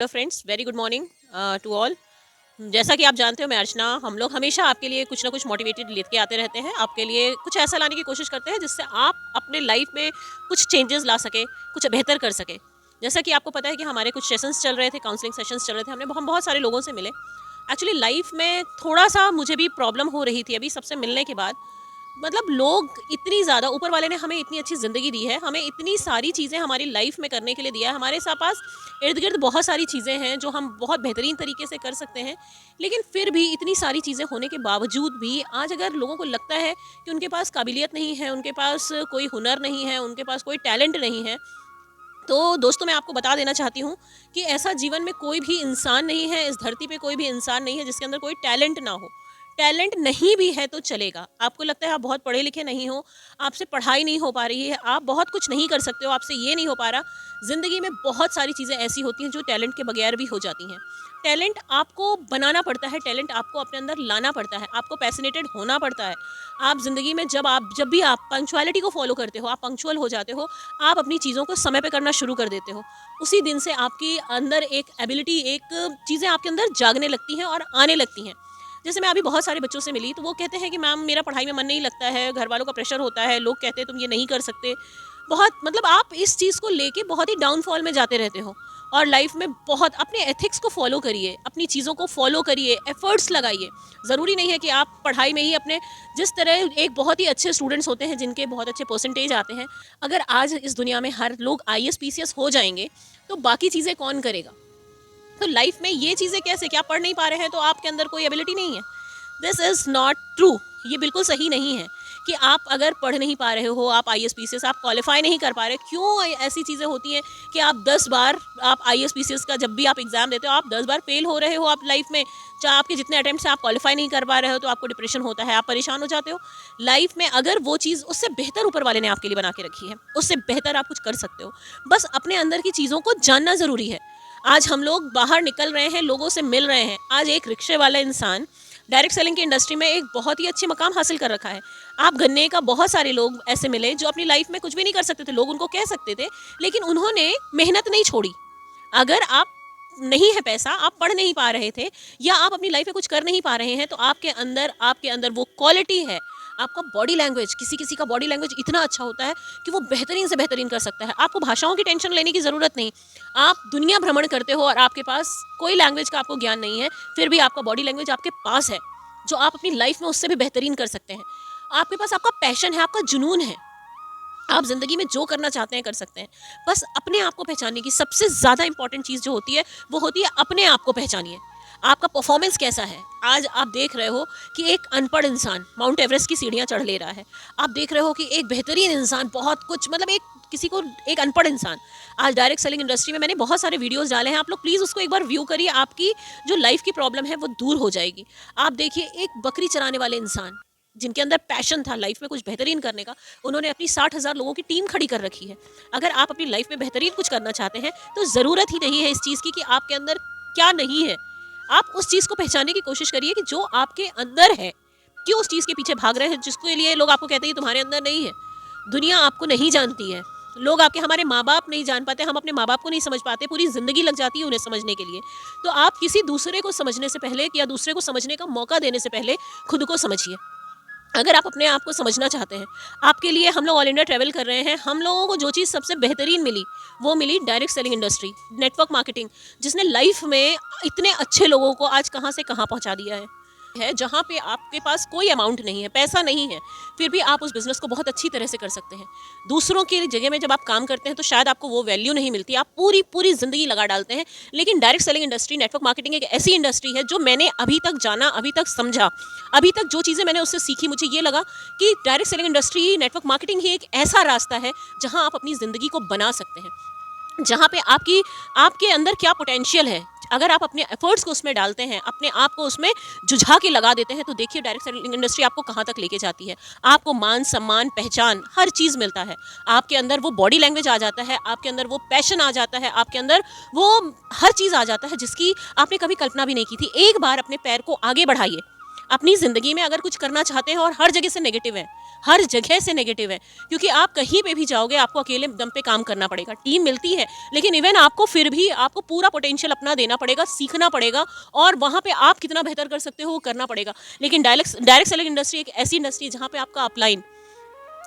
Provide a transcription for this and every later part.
Hello friends, very good morning to all. जैसा कि आप जानते हो, मैं अर्चना, हम लोग हमेशा आपके लिए कुछ ना कुछ मोटिवेटेड लेके आते रहते हैं। आपके लिए कुछ ऐसा लाने की कोशिश करते हैं जिससे आप अपने लाइफ में कुछ चेंजेस ला सके, कुछ बेहतर कर सके। जैसा कि आपको पता है कि हमारे कुछ सेशंस चल रहे थे, काउंसलिंग सेशंस चल रहे थे, हम बहुत सारे लोगों से मिले। एक्चुअली लाइफ में थोड़ा सा मुझे भी प्रॉब्लम हो रही थी अभी सबसे मिलने के बाद। मतलब लोग इतनी ज़्यादा, ऊपर वाले ने हमें इतनी अच्छी ज़िंदगी दी है, हमें इतनी सारी चीज़ें हमारी लाइफ में करने के लिए दिया है, हमारे पास इर्द गिर्द बहुत सारी चीज़ें हैं जो हम बहुत बेहतरीन तरीके से कर सकते हैं। लेकिन फिर भी इतनी सारी चीज़ें होने के बावजूद भी आज अगर लोगों को लगता है कि उनके पास काबिलियत नहीं है, उनके पास कोई हुनर नहीं है, उनके पास कोई टैलेंट नहीं है, तो दोस्तों मैं आपको बता देना चाहती हूँ कि ऐसा जीवन में कोई भी इंसान नहीं है, इस धरती पे कोई भी इंसान नहीं है जिसके अंदर कोई टैलेंट ना हो। टैलेंट नहीं भी है तो चलेगा। आपको लगता है आप बहुत पढ़े लिखे नहीं हो, आपसे पढ़ाई नहीं हो पा रही है, आप बहुत कुछ नहीं कर सकते हो, आपसे ये नहीं हो पा रहा। ज़िंदगी में बहुत सारी चीज़ें ऐसी होती हैं जो टैलेंट के बगैर भी हो जाती हैं। टैलेंट आपको बनाना पड़ता है, टैलेंट आपको अपने अंदर लाना पड़ता है, आपको पैशनेटेड होना पड़ता है। आप ज़िंदगी में जब भी आप पंक्चुअलिटी को फ़ॉलो करते हो, आप पंक्चुअल हो जाते हो, आप अपनी चीज़ों को समय पे करना शुरू कर देते हो। उसी दिन से आपके अंदर एक एबिलिटी, एक चीज़ें आपके अंदर जागने लगती हैं और आने लगती हैं। जैसे मैं अभी बहुत सारे बच्चों से मिली तो वो कहते हैं कि मैम मेरा पढ़ाई में मन नहीं लगता है, घर वालों का प्रेशर होता है, लोग कहते हैं तुम ये नहीं कर सकते। बहुत मतलब आप इस चीज़ को लेके बहुत ही डाउनफॉल में जाते रहते हो और लाइफ में बहुत अपने एथिक्स को फॉलो करिए, अपनी चीज़ों को फॉलो करिए, एफर्ट्स लगाइए। ज़रूरी नहीं है कि आप पढ़ाई में ही अपने, जिस तरह एक बहुत ही अच्छे स्टूडेंट्स होते हैं जिनके बहुत अच्छे परसेंटेज आते हैं, अगर आज इस दुनिया में हर लोग आईएएस पीसीएस हो जाएंगे तो बाकी चीज़ें कौन करेगा। तो लाइफ में ये चीज़ें कैसे, क्या पढ़ नहीं पा रहे हैं तो आपके अंदर कोई एबिलिटी नहीं है। This is not true. ये बिल्कुल सही नहीं है कि आप अगर पढ़ नहीं पा रहे हो, आप आईएएस पीसीएस आप क्वालिफाई नहीं कर पा रहे। क्यों ऐसी चीज़ें होती हैं कि आप 10 बार, आप आईएएस पीसीएस का जब भी आप एग्ज़ाम देते हो आप 10 बार फेल हो रहे हो आप लाइफ में, चाहे आपके जितने अटेम्प्ट से आप क्वालिफाई नहीं कर पा रहे हो, तो आपको डिप्रेशन होता है, आप परेशान हो जाते हो। लाइफ में अगर वो चीज़ उससे बेहतर ऊपर वाले ने आपके लिए बना के रखी है, उससे बेहतर आप कुछ कर सकते हो। बस अपने अंदर की चीज़ों को जानना ज़रूरी है। आज हम लोग बाहर निकल रहे हैं, लोगों से मिल रहे हैं। आज एक रिक्शे वाला इंसान डायरेक्ट सेलिंग की इंडस्ट्री में एक बहुत ही अच्छे मकाम हासिल कर रखा है। आप गन्ने का, बहुत सारे लोग ऐसे मिले जो अपनी लाइफ में कुछ भी नहीं कर सकते थे, लोग उनको कह सकते थे, लेकिन उन्होंने मेहनत नहीं छोड़ी। अगर आप नहीं है पैसा, आप पढ़ नहीं पा रहे थे या आप अपनी लाइफ में कुछ कर नहीं पा रहे हैं, तो आपके अंदर वो क्वालिटी है। आपका बॉडी लैंग्वेज, किसी किसी का बॉडी लैंग्वेज इतना अच्छा होता है कि वो बेहतरीन से बेहतरीन कर सकता है। आपको भाषाओं की टेंशन लेने की ज़रूरत नहीं। आप दुनिया भ्रमण करते हो और आपके पास कोई लैंग्वेज का आपको ज्ञान नहीं है, फिर भी आपका बॉडी लैंग्वेज आपके पास है, जो आप अपनी लाइफ में उससे भी बेहतरीन कर सकते हैं। आपके पास आपका पैशन है, आपका जुनून है, आप ज़िंदगी में जो करना चाहते हैं कर सकते हैं। बस अपने आप को पहचानने की सबसे ज़्यादा इंपॉर्टेंट चीज़ जो होती है वो होती है अपने आप को पहचानिए। आपका परफॉर्मेंस कैसा है। आज आप देख रहे हो कि एक अनपढ़ इंसान माउंट एवरेस्ट की सीढ़ियाँ चढ़ ले रहा है। आप देख रहे हो कि एक बेहतरीन इंसान बहुत कुछ, मतलब एक अनपढ़ इंसान आज डायरेक्ट सेलिंग इंडस्ट्री में, मैंने बहुत सारे वीडियोस डाले हैं, आप लोग प्लीज़ उसको एक बार व्यू करिए, आपकी जो लाइफ की प्रॉब्लम है वो दूर हो जाएगी। आप देखिए एक बकरी चराने वाले इंसान जिनके अंदर पैशन था लाइफ में कुछ बेहतरीन करने का, उन्होंने अपनी 60,000 लोगों की टीम खड़ी कर रखी है। अगर आप अपनी लाइफ में बेहतरीन कुछ करना चाहते हैं तो ज़रूरत ही नहीं है इस चीज़ की कि आपके अंदर क्या नहीं है। आप उस चीज़ को पहचानने की कोशिश करिए कि जो आपके अंदर है। क्यों उस चीज़ के पीछे भाग रहे हैं जिसके लिए लोग आपको कहते हैं कि तुम्हारे अंदर नहीं है। दुनिया आपको नहीं जानती है, लोग आपके, हमारे माँ बाप नहीं जान पाते, हम अपने माँ बाप को नहीं समझ पाते, पूरी ज़िंदगी लग जाती है उन्हें समझने के लिए। तो आप किसी दूसरे को समझने से पहले या दूसरे को समझने का मौका देने से पहले खुद को समझिए। अगर आप अपने आप को समझना चाहते हैं, आपके लिए हम लोग ऑल इंडिया ट्रैवल कर रहे हैं, हम लोगों को जो चीज़ सबसे बेहतरीन मिली वो मिली direct selling industry, network marketing, जिसने लाइफ में इतने अच्छे लोगों को आज कहाँ से कहाँ पहुँचा दिया है जहाँ पे आपके पास कोई अमाउंट नहीं है, पैसा नहीं है, फिर भी आप उस बिज़नेस को बहुत अच्छी तरह से कर सकते हैं। दूसरों की जगह में जब आप काम करते हैं तो शायद आपको वो वैल्यू नहीं मिलती, आप पूरी पूरी ज़िंदगी लगा डालते हैं। लेकिन direct selling industry, network marketing एक ऐसी इंडस्ट्री है जो मैंने अभी तक जाना, अभी तक समझा, अभी तक जो चीज़ें मैंने उससे सीखी, मुझे ये लगा कि direct selling industry, network marketing ही एक ऐसा रास्ता है जहाँ आप अपनी ज़िंदगी को बना सकते हैं, जहाँ पे आपके अंदर क्या पोटेंशियल है। अगर आप अपने एफर्ट्स को उसमें डालते हैं, अपने आप को उसमें जुझा के लगा देते हैं, तो देखिए डायरेक्ट सेलिंग इंडस्ट्री आपको कहाँ तक लेके जाती है। आपको मान सम्मान, पहचान, हर चीज़ मिलता है। आपके अंदर वो बॉडी लैंग्वेज आ जाता है, आपके अंदर वो पैशन आ जाता है, आपके अंदर वो हर चीज़ आ जाता है जिसकी आपने कभी कल्पना भी नहीं की थी। एक बार अपने पैर को आगे बढ़ाइए, अपनी ज़िंदगी में अगर कुछ करना चाहते हैं और हर जगह से नेगेटिव है, हर जगह से नेगेटिव है, क्योंकि आप कहीं पे भी जाओगे आपको अकेले दम पे काम करना पड़ेगा। टीम मिलती है, लेकिन इवन आपको फिर भी आपको पूरा पोटेंशियल अपना देना पड़ेगा, सीखना पड़ेगा और वहाँ पे आप कितना बेहतर कर सकते हो वो करना पड़ेगा। लेकिन डायरेक्ट डायरेक्ट सेलिंग इंडस्ट्री एक ऐसी इंडस्ट्री है जहाँ पे आपका अपलाइन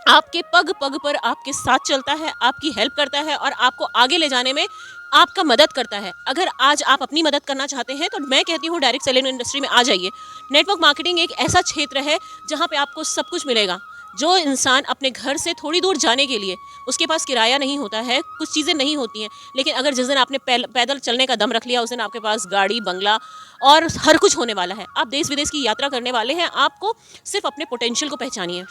आपके पग पग पर आपके साथ चलता है, आपकी हेल्प करता है और आपको आगे ले जाने में आपका मदद करता है। अगर आज आप अपनी मदद करना चाहते हैं तो मैं कहती हूँ डायरेक्ट सेलिंग इंडस्ट्री में आ जाइए। नेटवर्क मार्केटिंग एक ऐसा क्षेत्र है जहाँ पे आपको सब कुछ मिलेगा। जो इंसान अपने घर से थोड़ी दूर जाने के लिए उसके पास किराया नहीं होता है, कुछ चीज़ें नहीं होती हैं, लेकिन अगर जिस दिन आपने पैदल चलने का दम रख लिया उस दिन आपके पास गाड़ी, बंगला और हर कुछ होने वाला है। आप देश विदेश की यात्रा करने वाले हैं, आपको सिर्फ अपने पोटेंशियल को पहचानिए।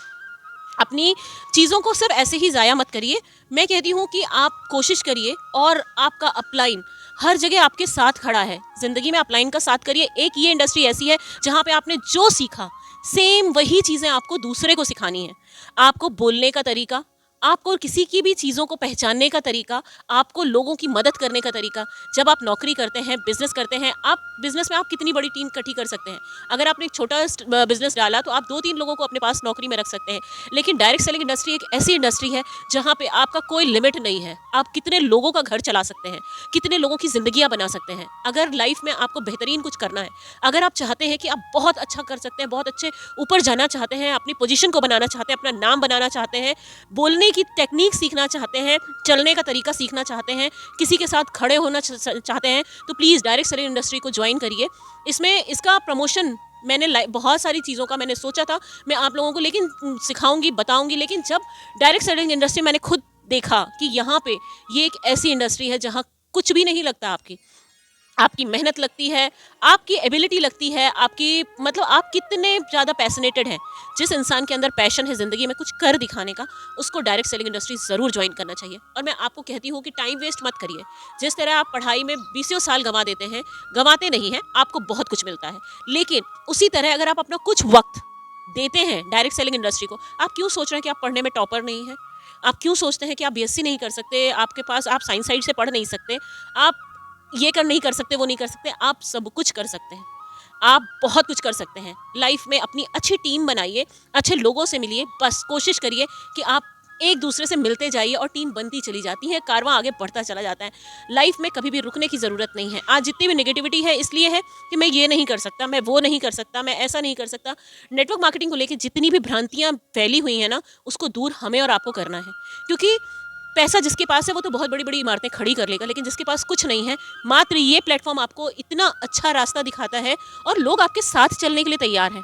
अपनी चीज़ों को सिर्फ ऐसे ही ज़ाया मत करिए। मैं कहती हूँ कि आप कोशिश करिए और आपका अपलाइन हर जगह आपके साथ खड़ा है। ज़िंदगी में अपलाइन का साथ करिए। एक ये इंडस्ट्री ऐसी है जहाँ पे आपने जो सीखा सेम वही चीज़ें आपको दूसरे को सिखानी है। आपको बोलने का तरीका, आपको किसी की भी चीज़ों को पहचानने का तरीका, आपको लोगों की मदद करने का तरीका। जब आप नौकरी करते हैं, बिजनेस करते हैं, आप बिजनेस में आप कितनी बड़ी टीम इकट्ठी कर सकते हैं। अगर आपने एक छोटा बिजनेस डाला तो आप 2-3 लोगों को अपने पास नौकरी में रख सकते हैं। लेकिन डायरेक्ट सेलिंग इंडस्ट्री एक ऐसी इंडस्ट्री है जहाँ पे आपका कोई लिमिट नहीं है। आप कितने लोगों का घर चला सकते हैं, कितने लोगों की ज़िंदगियाँ बना सकते हैं। अगर लाइफ में आपको बेहतरीन कुछ करना है, अगर आप चाहते हैं कि आप बहुत अच्छा कर सकते हैं, बहुत अच्छे ऊपर जाना चाहते हैं, अपनी पोजीशन को बनाना चाहते हैं, अपना नाम बनाना चाहते हैं, बोलने की टेक्निक सीखना चाहते हैं, चलने का तरीका सीखना चाहते हैं, किसी के साथ खड़े होना चाहते हैं, तो प्लीज़ डायरेक्ट सेलिंग इंडस्ट्री को ज्वाइन करिए। इसमें इसका प्रमोशन मैंने बहुत सारी चीज़ों का मैंने सोचा था मैं आप लोगों को लेकिन सिखाऊंगी, बताऊंगी, लेकिन जब डायरेक्ट सेलिंग इंडस्ट्री मैंने खुद देखा कि यहाँ पे ये एक ऐसी इंडस्ट्री है जहाँ कुछ भी नहीं लगता आपकी मेहनत लगती है, आपकी एबिलिटी लगती है, आपकी मतलब आप कितने ज़्यादा पैशनेटेड हैं। जिस इंसान के अंदर पैशन है ज़िंदगी में कुछ कर दिखाने का, उसको डायरेक्ट सेलिंग इंडस्ट्री ज़रूर ज्वाइन करना चाहिए। और मैं आपको कहती हूँ कि टाइम वेस्ट मत करिए। जिस तरह आप पढ़ाई में बीसियों साल गंवा देते हैं, गंवाते नहीं हैं, आपको बहुत कुछ मिलता है। लेकिन उसी तरह अगर आप अपना कुछ वक्त देते हैं डायरेक्ट सेलिंग इंडस्ट्री को, आप क्यों सोच रहे हैं कि आप पढ़ने में टॉपर नहीं हैं? आप क्यों सोचते हैं कि आप बीएससी नहीं कर सकते, आपके पास आप साइंस साइड से पढ़ नहीं सकते, आप ये कर नहीं कर सकते, वो नहीं कर सकते? आप सब कुछ कर सकते हैं। आप बहुत कुछ कर सकते हैं। लाइफ में अपनी अच्छी टीम बनाइए, अच्छे लोगों से मिलिए, बस कोशिश करिए कि आप एक दूसरे से मिलते जाइए और टीम बनती चली जाती है, कारवां आगे बढ़ता चला जाता है। लाइफ में कभी भी रुकने की ज़रूरत नहीं है। आज जितनी भी नेगेटिविटी है इसलिए है कि मैं ये नहीं कर सकता, मैं वो नहीं कर सकता, मैं ऐसा नहीं कर सकता। नेटवर्क मार्केटिंग को लेकर जितनी भी भ्रांतियाँ फैली हुई हैं ना, उसको दूर हमें और आपको करना है। क्योंकि पैसा जिसके पास है वो तो बहुत बड़ी-बड़ी इमारतें खड़ी कर लेगा, लेकिन जिसके पास कुछ नहीं है, मात्र ये प्लेटफ़ॉर्म आपको इतना अच्छा रास्ता दिखाता है और लोग आपके साथ चलने के लिए तैयार हैं।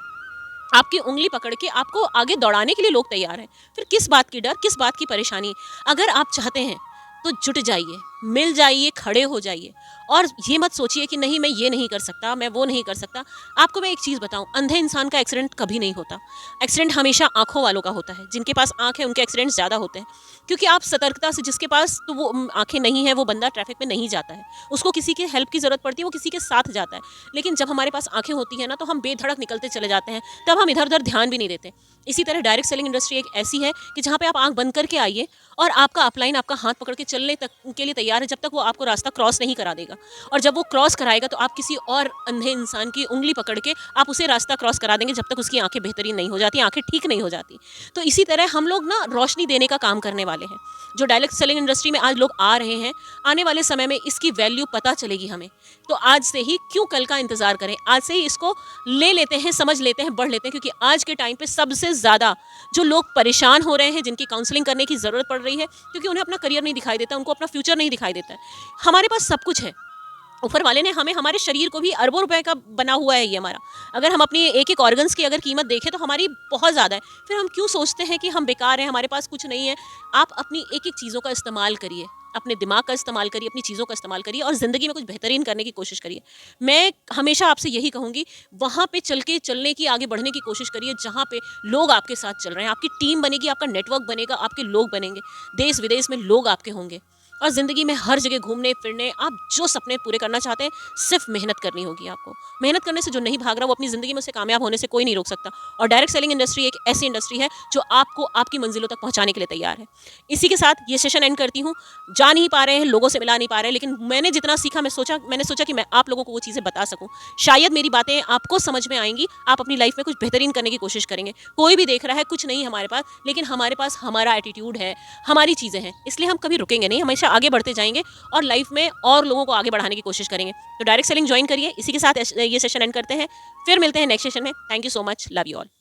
आपकी उँगली पकड़ के आपको आगे दौड़ाने के लिए लोग तैयार हैं। फिर किस बात की डर, किस बात की परेशानी? अगर आप चाहते हैं तो जुट जाइए, मिल जाइए, खड़े हो जाइए और ये मत सोचिए कि नहीं मैं ये नहीं कर सकता, मैं वो नहीं कर सकता। आपको मैं एक चीज़ बताऊँ, अंधे इंसान का एक्सीडेंट कभी नहीं होता। एक्सीडेंट हमेशा आँखों वालों का होता है। जिनके पास आँख है उनके एक्सीडेंट ज़्यादा होते हैं। क्योंकि आप सतर्कता से, जिसके पास तो वो आँखें नहीं है, वो बंदा ट्रैफिक में नहीं जाता है। उसको किसी की हेल्प की ज़रूरत पड़ती है, वो किसी के साथ जाता है। लेकिन जब हमारे पास आँखें होती हैं ना, तो हम बेधड़क निकलते चले जाते हैं, तब हम इधर-उधर ध्यान भी नहीं देते। इसी तरह डायरेक्ट सेलिंग इंडस्ट्री एक ऐसी है कि जहाँ पे आप आँख बंद करके आइए और आपका अपलाइन आपका हाथ पकड़ के चलने तक के लिए तैयार है, जब तक वो आपको रास्ता क्रॉस नहीं करा देगा। और जब वो क्रॉस कराएगा तो आप किसी और अंधे इंसान की उँगली पकड़ के आप उसे रास्ता क्रॉस करा देंगे, जब तक उसकी आँखें बेहतरीन नहीं हो जाती, आँखें ठीक नहीं हो जाती। तो इसी तरह हम लोग ना रोशनी देने का काम करने वाले हैं। जो डायरेक्ट सेलिंग इंडस्ट्री में आज लोग आ रहे हैं, आने वाले समय में इसकी वैल्यू पता चलेगी हमें। तो आज से ही क्यों कल का इंतज़ार करें, आज से ही इसको ले लेते हैं, समझ लेते हैं, बढ़ लेते हैं। क्योंकि आज के टाइम पे सबसे ज़्यादा जो लोग परेशान हो रहे हैं, जिनकी काउंसलिंग करने की ज़रूरत पड़ रही है, क्योंकि उन्हें अपना करियर नहीं दिखाई देता, उनको अपना फ्यूचर नहीं दिखाई देता है। हमारे पास सब कुछ है। ऊपर वाले ने हमें, हमारे शरीर को भी अरबों रुपए का बना हुआ है ये हमारा। अगर हम अपनी एक-एक ऑर्गन्स की अगर कीमत देखें तो हमारी बहुत ज़्यादा है। फिर हम क्यों सोचते हैं कि हम बेकार हैं, हमारे पास कुछ नहीं है? आप अपनी एक-एक चीज़ों का इस्तेमाल करिए, अपने दिमाग का इस्तेमाल करिए, अपनी चीज़ों का इस्तेमाल करिए और ज़िंदगी में कुछ बेहतरीन करने की कोशिश करिए। मैं हमेशा आपसे यही कहूँगी, वहाँ पे चल के चलने की, आगे बढ़ने की कोशिश करिए जहाँ पे लोग आपके साथ चल रहे हैं। आपकी टीम बनेगी, आपका नेटवर्क बनेगा, आपके लोग बनेंगे, देश-विदेश में लोग आपके होंगे। और ज़िंदगी में हर जगह घूमने फिरने, आप जो सपने पूरे करना चाहते हैं, सिर्फ मेहनत करनी होगी आपको। मेहनत करने से जो नहीं भाग रहा, वो अपनी ज़िंदगी में उसे कामयाब होने से कोई नहीं रोक सकता। और डायरेक्ट सेलिंग इंडस्ट्री एक ऐसी इंडस्ट्री है जो आपको आपकी मंजिलों तक पहुंचाने के लिए तैयार है। इसी के साथ ये सेशन एंड करती हूँ। जा नहीं पा रहे हैं, लोगों से मिला नहीं पा रहे हैं, लेकिन मैंने जितना सीखा, मैंने सोचा कि मैं आप लोगों को वो चीज़ें बता सकूं। शायद मेरी बातें आपको समझ में आएंगी, आप अपनी लाइफ में कुछ बेहतरीन करने की कोशिश करेंगे। कोई भी देख रहा है, कुछ नहीं हमारे पास, लेकिन हमारे पास हमारा एटीट्यूड है, हमारी चीज़ें हैं, इसलिए हम कभी रुकेंगे नहीं, हमेशा आगे बढ़ते जाएंगे और लाइफ में और लोगों को आगे बढ़ाने की कोशिश करेंगे। तो डायरेक्ट सेलिंग ज्वाइन करिए। इसी के साथ ये सेशन एंड करते हैं। फिर मिलते हैं नेक्स्ट सेशन में। Thank you so much. Love you all.